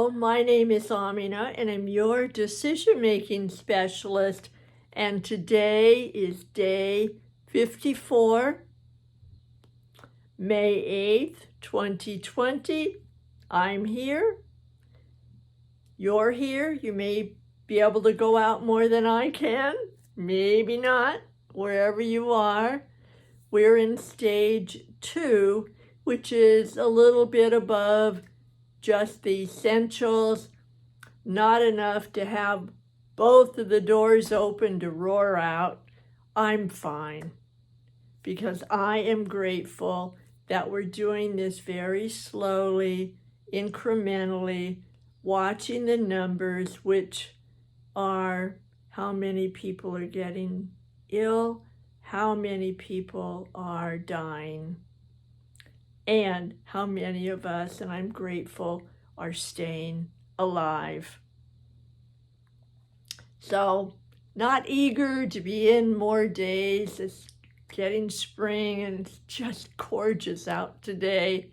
Hello, my name is Amina and I'm your decision-making specialist, and today is day 54, May 8th, 2020. I'm here. You're here. You may be able to go out more than I can. Maybe not. Wherever you are. We're in stage 2, which is a little bit above just the essentials, not enough to have both of the doors open to roar out. I'm fine, because I am grateful that we're doing this very slowly, incrementally, watching the numbers, which are how many people are getting ill, how many people are dying, and how many of us, and I'm grateful, are staying alive. So, not eager to be in more days. It's getting spring and it's just gorgeous out today.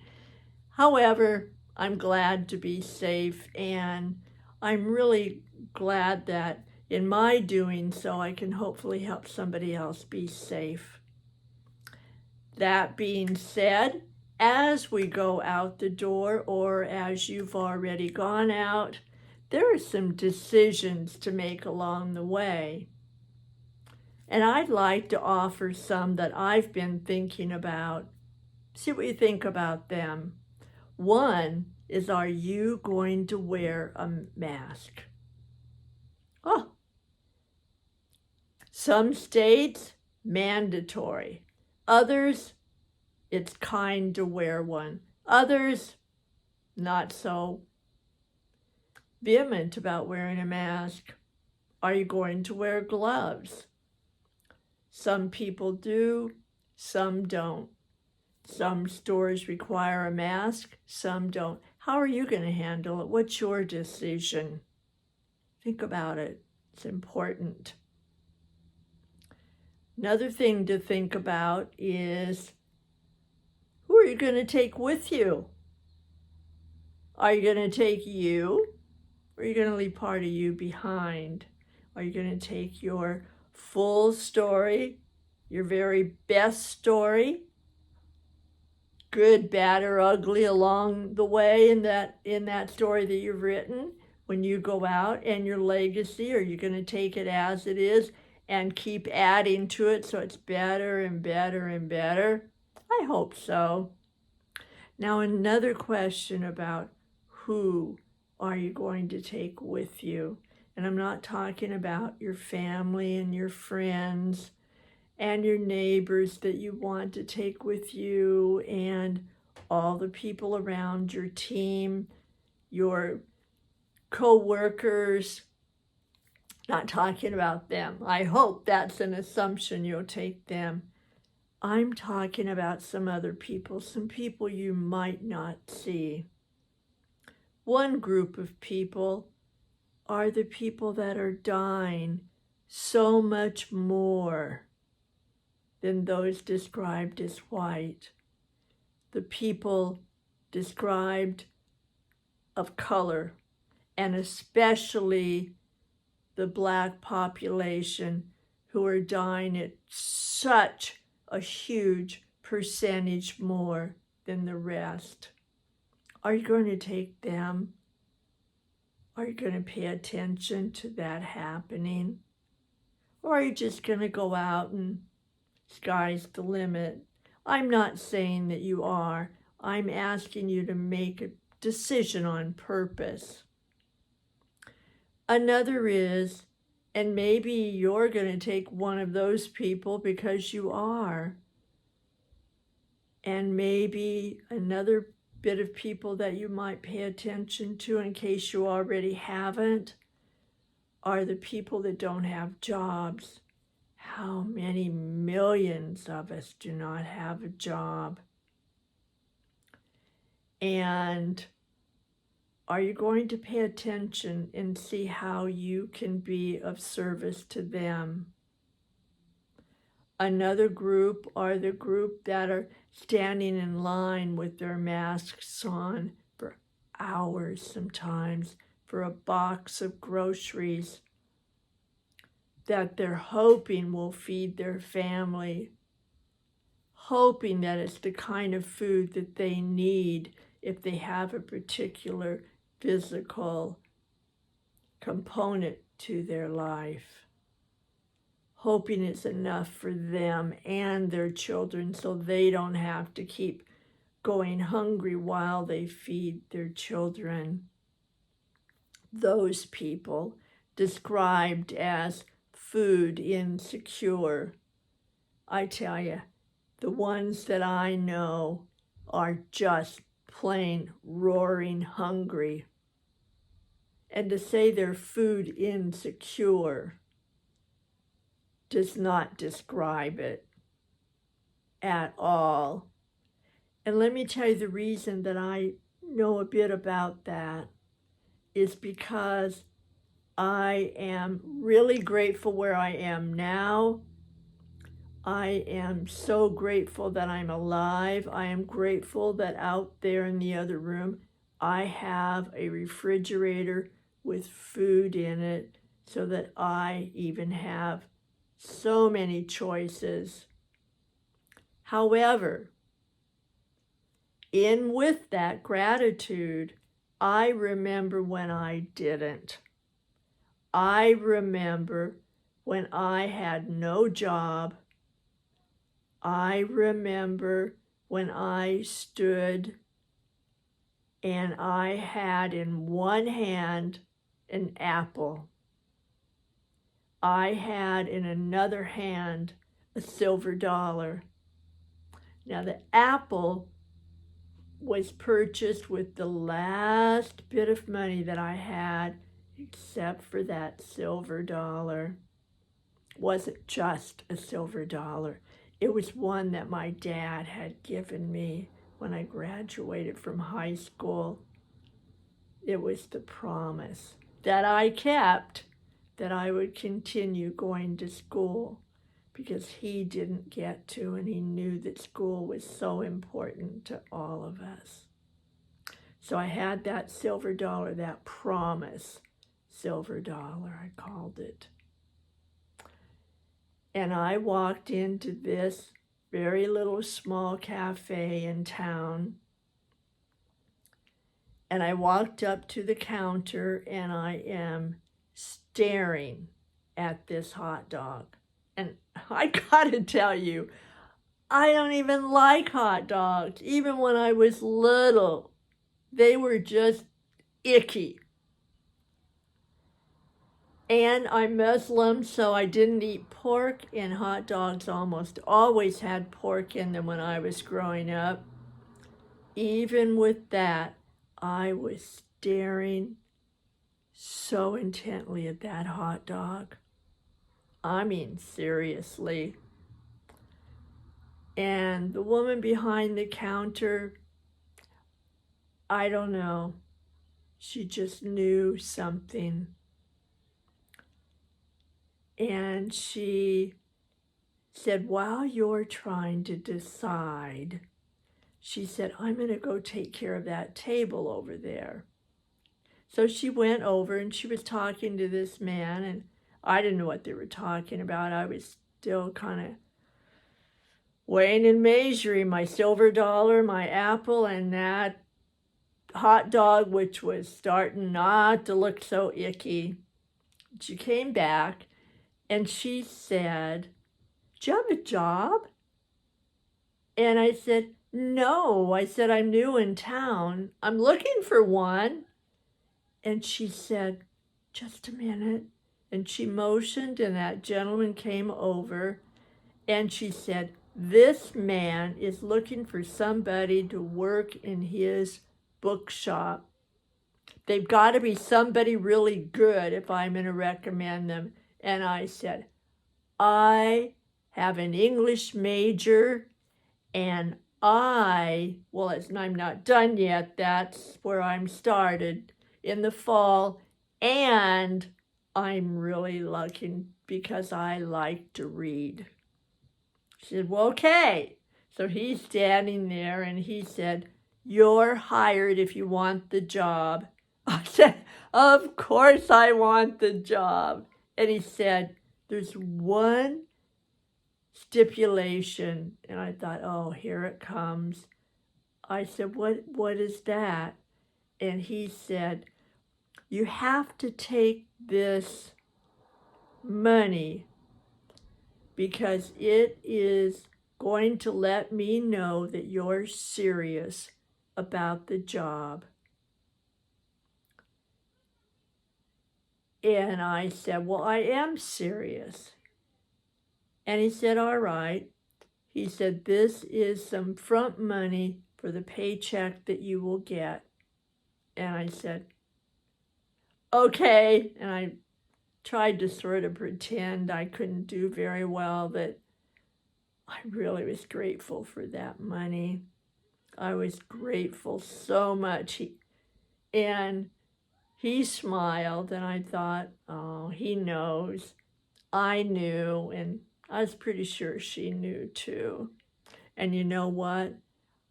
However, I'm glad to be safe, and I'm really glad that in my doing so, I can hopefully help somebody else be safe. That being said, as we go out the door, or as you've already gone out, there are some decisions to make along the way. And I'd like to offer some that I've been thinking about. See what you think about them. One is, are you going to wear a mask? Oh, some states, mandatory. Others, it's kind to wear one. Others, not so vehement about wearing a mask. Are you going to wear gloves? Some people do, some don't. Some stores require a mask, some don't. How are you going to handle it? What's your decision? Think about it. It's important. Another thing to think about is, who are you going to take with you? Are you going to take you, or are you going to leave part of you behind? Are you going to take your full story, your very best story, good, bad, or ugly along the way in that story that you've written when you go out, and your legacy? Are you going to take it as it is and keep adding to it so it's better and better and better? I hope so. Now, another question about who are you going to take with you? And I'm not talking about your family and your friends and your neighbors that you want to take with you, and all the people around your team, your co-workers. Not talking about them. I hope that's an assumption you'll take them. I'm talking about some other people, some people you might not see. One group of people are the people that are dying so much more than those described as white. The people described of color, and especially the Black population, who are dying at such a huge percentage more than the rest. Are you going to take them? Are you going to pay attention to that happening? Or are you just going to go out and sky's the limit? I'm not saying that you are. I'm asking you to make a decision on purpose. Another is, and maybe you're going to take one of those people because you are, and maybe another bit of people that you might pay attention to, in case you already haven't, are the people that don't have jobs. How many millions of us do not have a job? And are you going to pay attention and see how you can be of service to them? Another group are the group that are standing in line with their masks on for hours sometimes for a box of groceries that they're hoping will feed their family, hoping that it's the kind of food that they need if they have a particular physical component to their life, hoping it's enough for them and their children so they don't have to keep going hungry while they feed their children. Those people, described as food insecure, I tell you, the ones that I know are just plain roaring hungry. And to say they're food insecure does not describe it at all. And let me tell you, the reason that I know a bit about that is because I am really grateful where I am now. I am so grateful that I'm alive. I am grateful that out there in the other room, I have a refrigerator with food in it so that I even have so many choices. However, in with that gratitude, I remember when I didn't. I remember when I had no job. I remember when I stood and I had in one hand an apple. I had in another hand a silver dollar. Now the apple was purchased with the last bit of money that I had, except for that silver dollar. It wasn't just a silver dollar. It was one that my dad had given me when I graduated from high school. It was the promise that I kept that I would continue going to school because he didn't get to, and he knew that school was so important to all of us. So I had that silver dollar, that promise silver dollar, I called it. And I walked into this very little small cafe in town. And I walked up to the counter and I am staring at this hot dog. And I gotta tell you, I don't even like hot dogs. Even when I was little, they were just icky. And I'm Muslim, so I didn't eat pork, and hot dogs almost always had pork in them when I was growing up. Even with that, I was staring so intently at that hot dog. I mean, seriously. And the woman behind the counter, I don't know, she just knew something. And she said, while you're trying to decide, she said, I'm going to go take care of that table over there. So she went over and she was talking to this man, and I didn't know what they were talking about. I was still kind of weighing and measuring my silver dollar, my apple, and that hot dog, which was starting not to look so icky. She came back and she said, do you have a job? And I said, no. I said, I'm new in town. I'm looking for one. And she said, just a minute. And she motioned, and that gentleman came over, and she said, this man is looking for somebody to work in his bookshop. They've got to be somebody really good if I'm going to recommend them. And I said, I have an English major, and I'm not done yet. That's where I'm started in the fall, and I'm really lucky because I like to read. She said, well, okay. So he's standing there and he said, you're hired if you want the job. I said, of course I want the job. And he said, there's one stipulation. And I thought, oh, here it comes. I said, what is that? And he said, you have to take this money because it is going to let me know that you're serious about the job. And I said, well, I am serious. And he said, all right. He said, this is some front money for the paycheck that you will get. And I said, okay. And I tried to sort of pretend I couldn't do very well, that I really was grateful for that money. I was grateful so much. And he smiled, and I thought, oh, he knows. I knew, and I was pretty sure she knew too. And you know what?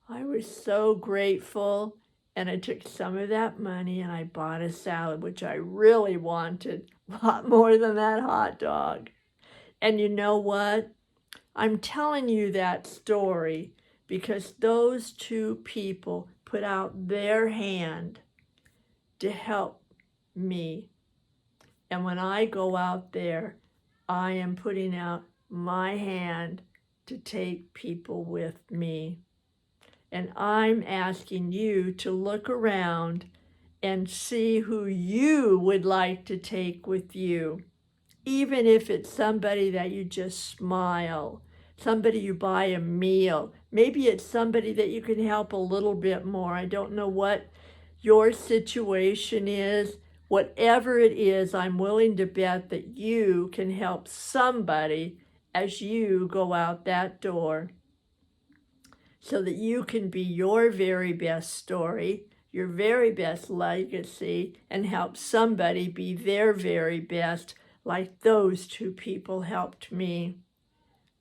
I was so grateful, and I took some of that money and I bought a salad, which I really wanted, a lot more than that hot dog. And you know what? I'm telling you that story because those two people put out their hand to help me. And when I go out there, I am putting out my hand to take people with me. And I'm asking you to look around and see who you would like to take with you. Even if it's somebody that you just smile, somebody you buy a meal. Maybe it's somebody that you can help a little bit more. I don't know what your situation is. Whatever it is, I'm willing to bet that you can help somebody as you go out that door so that you can be your very best story, your very best legacy, and help somebody be their very best, like those two people helped me.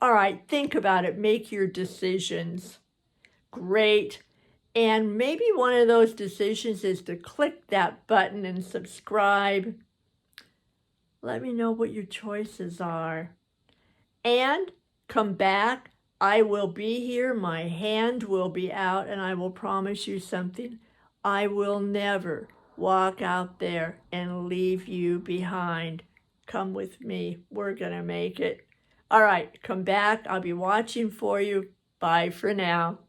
All right, think about it. Make your decisions. Great. And maybe one of those decisions is to click that button and subscribe. Let me know what your choices are. And come back. I will be here. My hand will be out, and I will promise you something. I will never walk out there and leave you behind. Come with me. We're going to make it. All right, come back. I'll be watching for you. Bye for now.